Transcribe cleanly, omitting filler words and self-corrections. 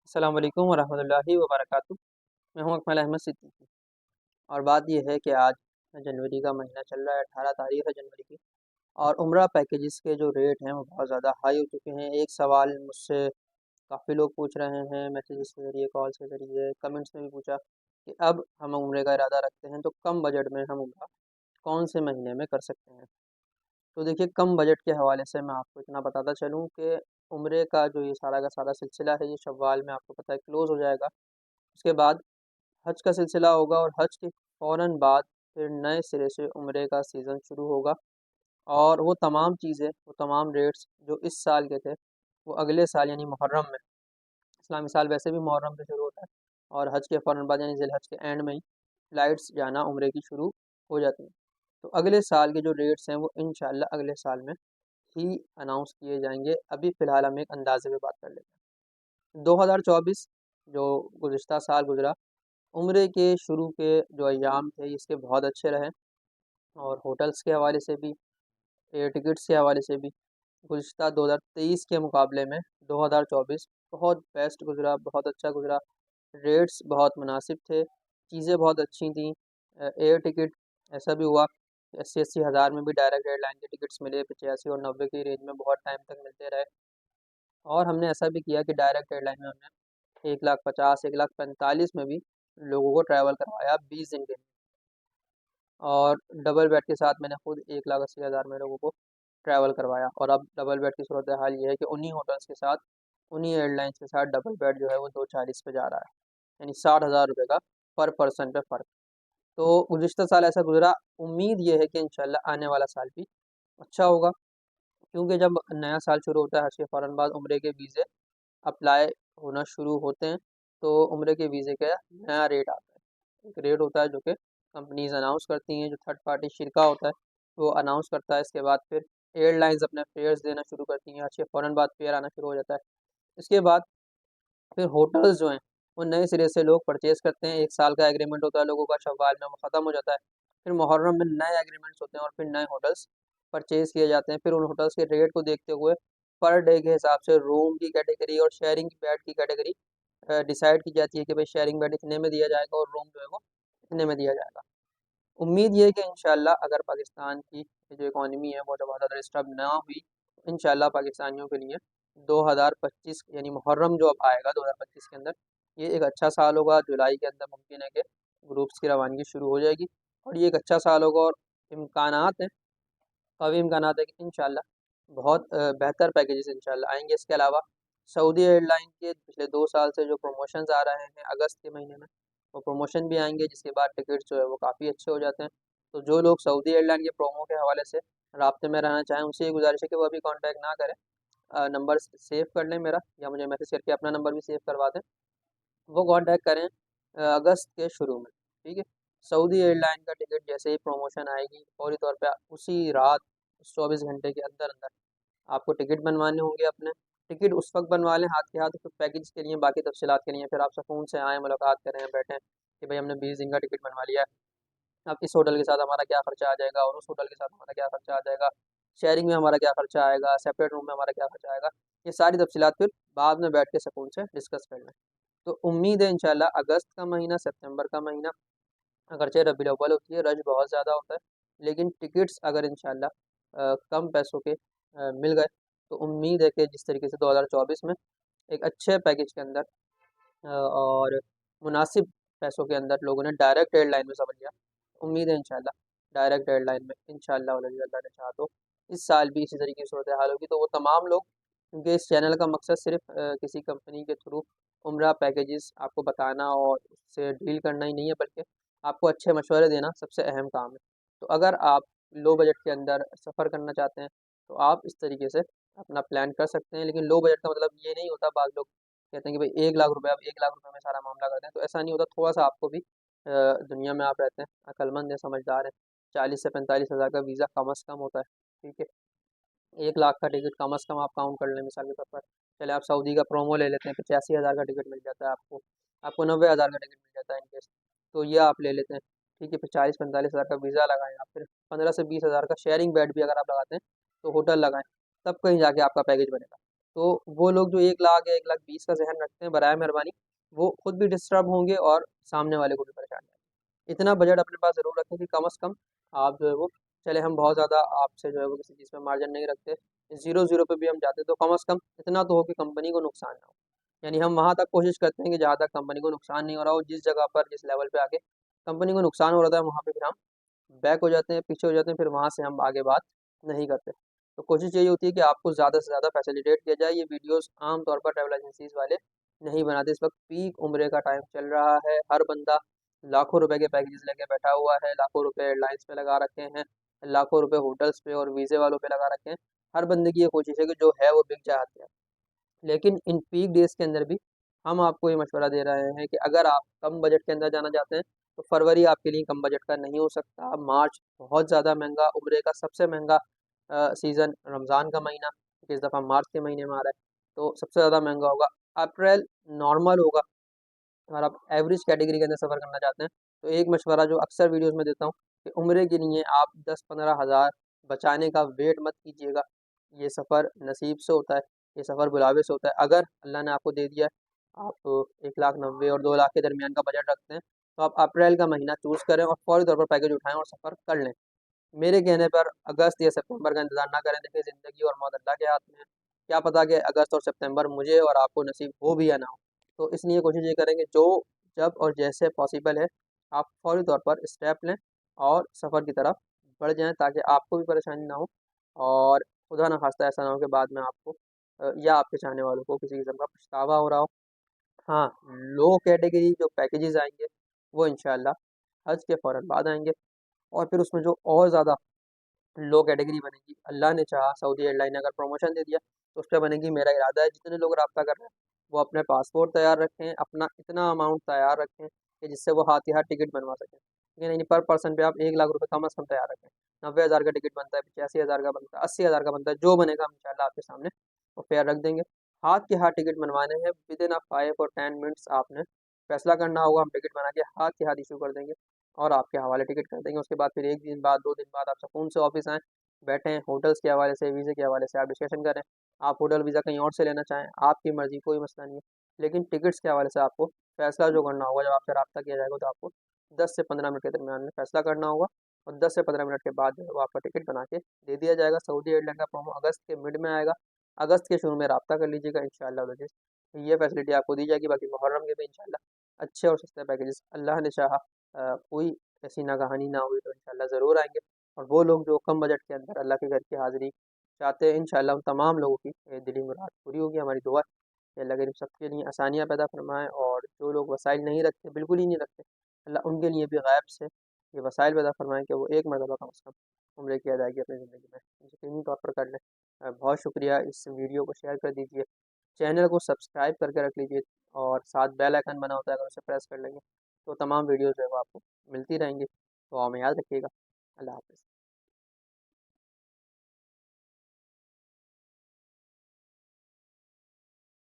अस्सलाम वालेकुम वरहमतुल्लाहि वबरकातुहू। मैं हूं अकमल अहमद सिद्दीकी। और बात यह है कि आज जनवरी का महीना चल रहा है, 18 तारीख़ है जनवरी की। और उम्रा पैकेजेस के जो रेट हैं वो बहुत ज़्यादा हाई हो चुके हैं। एक सवाल मुझसे काफ़ी लोग पूछ रहे हैं, मैसेजेस के ज़रिए, कॉल्स के ज़रिए, कमेंट्स में भी पूछा कि अब हम उम्रे का इरादा रखते हैं तो कम बजट में हम उम्रा कौन से महीने में कर सकते हैं। तो देखिए, कम बजट के हवाले से मैं आपको इतना बताता चलूँ कि उम्रे का जो ये सारा का सारा सिलसिला है, ये शव्वाल में आपको पता है क्लोज़ हो जाएगा। उसके बाद हज का सिलसिला होगा और हज के फ़ौरन बाद फिर नए सिरे से उम्रे का सीज़न शुरू होगा। और वो तमाम चीज़ें, वो तमाम रेट्स जो इस साल के थे, वो अगले साल यानी मुहर्रम में, इस्लामी साल वैसे भी मुहर्रम से शुरू होता है और हज के फ़ौरन बाद यानी ज़िलहज के एंड में ही फ़्लाइट्स जाना उम्रे की शुरू हो जाती हैं। तो अगले साल के जो रेट्स हैं वो इंशाअल्लाह अगले साल में ही अनाउंस किए जाएँगे। अभी फ़िलहाल हम एक अंदाज़े में बात कर लेते हैं। 2024 जो गुज़िश्ता साल गुज़रा, उम्रे के शुरू के जो अय्याम थे इसके बहुत अच्छे रहे। और होटल्स के हवाले से भी, एयर टिकट्स के हवाले से भी गुज़िश्ता 2023 के मुकाबले में 2024 बहुत बेस्ट गुज़रा, बहुत अच्छा गुज़रा। रेट्स बहुत मुनासिब थे, चीज़ें बहुत अच्छी थीं। एयर टिकट ऐसा भी हुआ कि 80-80 हज़ार में भी डायरेक्ट एयरलाइन के टिकट्स मिले, 85 और 90 की रेंज में बहुत टाइम तक मिलते रहे। और हमने ऐसा भी किया कि डायरेक्ट एयरलाइन में हमने 1,50,000 1,45,000 में भी लोगों को ट्रैवल करवाया 20 दिन के लिए। और डबल बेड के साथ मैंने खुद 1,80,000 में लोगों को ट्रैवल करवाया। और अब डबल बेड की सूरत हाल ये है कि उन्हीं होटल्स के साथ, उन्हीं एयरलाइंस के साथ डबल बेड जो है वो 240 पे जा रहा है, यानी 60,000 रुपये का पर पर्सन पे फ़र्क। तो गुज़िश्ता साल ऐसा गुज़रा, उम्मीद ये है कि इंशाअल्लाह आने वाला साल भी अच्छा होगा। क्योंकि जब नया साल शुरू होता है, हज के फ़ौरन बाद उम्रे के वीज़े अप्लाई होना शुरू होते हैं, तो उम्रे के वीज़े का नया रेट आता है। एक रेट होता है जो कि कंपनीज़ अनाउंस करती हैं, जो थर्ड पार्टी शिरका होता है, वो अनाउंस करता है। इसके बाद फिर एयरलाइंस अपने फेयर्स देना शुरू करती हैं, हज के फ़ौरन बाद फेयर आना शुरू हो जाता है। इसके बाद फिर होटल्स जो हैं, वो नए सिरे से लोग परचेज़ करते हैं। 1 साल का एग्रीमेंट होता है लोगों का, शव्वाल में वो ख़त्म हो जाता है। फिर मुहर्रम में नए एग्रीमेंट्स होते हैं और फिर नए होटल्स परचेज़ किए जाते हैं। फिर उन होटल्स के रेट को देखते हुए पर डे के हिसाब से रूम की कैटेगरी और शेयरिंग बेड की कैटेगरी डिसाइड की जाती है कि भाई शेयरिंग बेड इतने में दिया जाएगा और रूम जो है वो इतने में दिया जाएगा। उम्मीद ये है कि इंशाअल्लाह अगर पाकिस्तान की जो इकॉनमी है वो बहुत ज़्यादा डिस्टर्ब ना हुई, तो इंशाअल्लाह पाकिस्तानियों के लिए 2025 यानी मुहर्रम जो अब आएगा 2025 के अंदर, ये एक अच्छा साल होगा। जुलाई के अंदर मुमकिन है कि ग्रुप्स की रवानगी शुरू हो जाएगी और ये एक अच्छा साल होगा। और इम्कानात हैं, काफ़ी इम्कानात है कि इंशाअल्लाह बहुत बेहतर पैकेजेस इंशाअल्लाह आएँगे। इसके अलावा सऊदी एयरलाइन के पिछले 2 साल से जो प्रमोशंस आ रहे हैं अगस्त के महीने में, वो प्रमोशन भी आएँगे, जिसके बाद टिकट्स जो है वो काफ़ी अच्छे हो जाते हैं। तो जो लोग सऊदी एयरलाइन के प्रोमो के हवाले से राब्ते में रहना चाहें, उनसे ये गुज़ारिश है कि वो अभी कॉन्टैक्ट ना करें। नंबर सेव कर लें मेरा, या मुझे मैसेज करके अपना नंबर भी सेव करवा दें। वो कॉन्टैक्ट करें अगस्त के शुरू में, ठीक है? सऊदी एयरलाइन का टिकट जैसे ही प्रमोशन आएगी, फौरी तौर पे उसी रात 24 घंटे के अंदर-अंदर आपको टिकट बनवाने होंगे अपने। टिकट उस वक़्त बनवा लें हाथ के हाथ, फिर पैकेज के लिए, बाकी तफ़सीलात के लिए फिर आप सुकून से आएँ, मुलाकात करें, बैठें कि भई हमने 20 दिन का टिकट बनवा लिया है। अब इस होटल के साथ हमारा क्या खर्चा आ जाएगा और उस होटल के साथ हमारा क्या खर्चा आ जाएगा, शेयरिंग में हमारा क्या खर्चा आएगा, सेपरेट रूम में हमारा क्या खर्चा आएगा, ये सारी तफ़सीलात फिर बाद में बैठ के सुकून से डिस्कस कर लें। तो उम्मीद है इंशाअल्लाह अगस्त का महीना, सितंबर का महीना, अगरचे रबीउल अव्वल होती है, रश बहुत ज़्यादा होता है, लेकिन टिकट्स अगर इंशाअल्लाह कम पैसों के मिल गए, तो उम्मीद है कि जिस तरीके से 2024 में एक अच्छे पैकेज के अंदर और मुनासिब पैसों के अंदर लोगों ने डायरेक्ट एयरलाइन में सफ़र किया, उम्मीद है इंशाअल्लाह डायरेक्ट एयरलाइन में इंशाअल्लाह वल्लाह अल्लाह ने चाहा तो इस साल भी इसी तरीके की सूरत हाल होगी। तो वो तमाम लोग, क्योंकि इस चैनल का मकसद सिर्फ़ किसी कंपनी के थ्रू उम्रा पैकेजेस आपको बताना और उससे डील करना ही नहीं है, बल्कि आपको अच्छे मशवरे देना सबसे अहम काम है। तो अगर आप लो बजट के अंदर सफ़र करना चाहते हैं, तो आप इस तरीके से अपना प्लान कर सकते हैं। लेकिन लो बजट का मतलब ये नहीं होता, बाज़ लोग कहते हैं कि भाई 1 लाख रुपए, अब 1 लाख रुपए में सारा मामला कर दें, तो ऐसा नहीं होता। थोड़ा-सा आपको भी दुनिया में आप रहते हैं, अक्लमंद हैं, समझदार हैं। 40 से 45 हज़ार का वीज़ा कम से कम होता है, ठीक है? 1 लाख का टिकट कम से कम आप काउंट कर लें मिसाल के तौर पर। चले आप सऊदी का प्रोमो ले लेते हैं, 85 हज़ार का टिकट मिल जाता है आपको, आपको 90 हज़ार का टिकट मिल जाता है इन केस, तो ये आप ले लेते हैं, ठीक है? फिर 40-45 हज़ार का वीज़ा लगाएँ आप, फिर 15 से 20 हज़ार का शेयरिंग बेड भी अगर आप लगाते हैं, तो होटल लगाएँ, तब कहीं जाके आपका पैकेज बनेगा। तो वो लोग जो 1 लाख या 1,20,000 का ज़हन रखते हैं, बराए मेहरबानी वो खुद भी डिस्टर्ब होंगे और सामने वाले को भी परेशानी आएगी। इतना बजट अपने पास ज़रूर रखें कि कम से कम आप जो है वो, चले हम बहुत ज़्यादा आपसे जो है वो किसी चीज़ में मार्जिन नहीं रखते, 0-0 पे भी हम जाते तो कम से कम इतना तो हो कि कंपनी को नुकसान ना हो। यानी हम वहाँ तक कोशिश करते हैं कि जहाँ तक कंपनी को नुकसान नहीं हो रहा हो, जिस जगह पर जिस लेवल पे आके कंपनी को नुकसान हो रहा था वहाँ पे फिर हम बैक हो जाते हैं, पीछे हो जाते हैं, फिर वहाँ से हम आगे बात नहीं करते। तो कोशिश यही होती है कि आपको ज़्यादा से ज़्यादा फैसिलिटेट किया जाए। ये वीडियोज़ आम तौर पर ट्रैवल एजेंसीज़ वाले नहीं बनाते। इस वक्त पीक उम्रे का टाइम चल रहा है, हर बंदा लाखों रुपए के पैकेजेस लेके बैठा हुआ है, लाखों रुपए एयरलाइंस पे लगा रखे हैं, लाखों रुपए होटल्स पे और वीज़े वालों पे लगा रखे हैं। हर बंदे की ये कोशिश है कि जो है वो बिक जाए हाथ से। लेकिन इन पीक डेज़ के अंदर भी हम आपको ये मशवरा दे रहे हैं कि अगर आप कम बजट के अंदर जाना चाहते हैं, तो फरवरी आपके लिए कम बजट का नहीं हो सकता। मार्च बहुत ज़्यादा महँगा, उम्रे का सबसे महँगा सीज़न रमज़ान का महीना, क्योंकि इस दफ़ा मार्च के महीने में आ रहा है, तो सबसे ज़्यादा महँगा होगा। अप्रैल नॉर्मल होगा। अगर आप एवरेज कैटेगरी के अंदर सफ़र करना चाहते हैं, तो एक मशवरा जो अक्सर वीडियोज़ में देता हूँ कि उम्रे के लिए आप 10-15 हज़ार बचाने का वेट मत कीजिएगा। ये सफ़र नसीब से होता है, ये सफ़र बुलावे से होता है। अगर अल्लाह ने आपको दे दिया है, आप 1,90,000 और 2 लाख के दरमियान का बजट रखते हैं, तो आप अप्रैल का महीना चूज़ करें और फ़ौरी तौर पर पैकेज उठाएँ और सफ़र कर लें। मेरे कहने पर अगस्त या सितंबर का इंतज़ार ना करें। देखिए, ज़िंदगी और मौत अल्लाह के हाथ में है। क्या पता कि अगस्त और सितंबर मुझे और आपको नसीब हो भी या ना हो। तो इसलिए कोशिश ये करें कि जो, जब और जैसे पॉसिबल है, आप फ़ौरी तौर पर स्टेप लें और सफ़र की तरफ बढ़ जाएँ, ताकि आपको भी परेशानी ना हो और खुदा ना ख़ास्ता ऐसा ना हो कि बाद में आपको या आपके चाहने वालों को किसी किस्म का पछतावा हो रहा हो। हाँ, लो कैटेगरी जो पैकेजेज़ आएँगे, वो इंशाअल्लाह हज के फ़ौरन बाद आएँगे और फिर उसमें जो और ज़्यादा लो कैटेगरी बनेगी, अल्लाह ने चाहा सऊदी एयरलाइन ने अगर प्रमोशन दे दिया, तो उस पे बनेगी। मेरा इरादा है जितने लोग राब्ता कर रहे हैं, वो अपने पासपोर्ट तैयार रखें, अपना इतना अमाउंट तैयार रखें कि जिससे वो हाथ ही हाथ टिकट बनवा सकें। ठीक है, यानी पर पर्सन पे आप 1 लाख रुपए कम से कम तैयार रखें। 90,000 का टिकट बनता है, 85,000 का बनता है, 80,000 का बनता है, जो बनेगा हम इंशाअल्लाह आपके सामने वो फेयर रख देंगे। हाथ के हाथ टिकट बनवाने हैं, विदिन 5 और 10 मिनट्स आपने फैसला करना होगा, हम टिकट बना के हाथ के हाथ इश्यू कर देंगे और आपके हवाले टिकट कर देंगे। उसके बाद फिर 1 दिन बाद, 2 दिन बाद आप सुकून से ऑफ़िस आएँ, बैठें, होटल्स के हवाले से, वीज़े के हवाले से आप डिस्कशन करें। आप होटल वीज़ा कहीं और से लेना चाहें, आपकी मर्ज़ी, कोई मसला नहीं है। लेकिन टिकट्स के हवाले से आपको फ़ैसला जो करना होगा, जब आपसे राब्ता किया जाएगा, तो आपको 10 से 15 मिनट के दरमियान में फ़ैसला करना होगा और 10 से 15 मिनट के बाद जो है वो आपका टिकट बना के दे दिया जाएगा। सऊदी एयरलाइन का प्रोमो अगस्त के मिड में आएगा। अगस्त के शुरू में राब्ता कर लीजिएगा इंशाअल्लाह वज़ीज़। ये फैसिलिटी आपको दी जाएगी। बाकी मुहर्रम के भी इंशाअल्लाह अच्छे और सस्ते पैकेजेस अल्लाह ने चाहा कोई ऐसी नागहानी ना हुई तो इंशाअल्लाह ज़रूर आएँगे। और वो लोग जो कम बजट के अंदर अल्लाह के घर की हाज़िरी चाहते हैं, इंशाअल्लाह उन तमाम लोगों की दिली मुराद पूरी होगी। हमारी दुआ है कि अल्लाह करीम सबके लिए आसानियाँ पैदा फरमाएँ और जो लोग वसाइल नहीं रखते, बिल्कुल ही नहीं रखते, अल्लाह उनके लिए भी गैब से ये वसाइल पैदा फरमाएँ कि वो एक मरतबा कम से कम उम्रे की अदायगी अपनी ज़िंदगी में यकीनी तौर पर कर लें। बहुत शुक्रिया, इस वीडियो को शेयर कर दीजिए, चैनल को सब्सक्राइब करके रख लीजिए और साथ बेल आइकन बना होता है, अगर उसे प्रेस कर लेंगे तो तमाम वीडियोज़ जो है वो आपको मिलती रहेंगी। तो हमें याद रखिएगा। अल्लाह हाफ़िज़।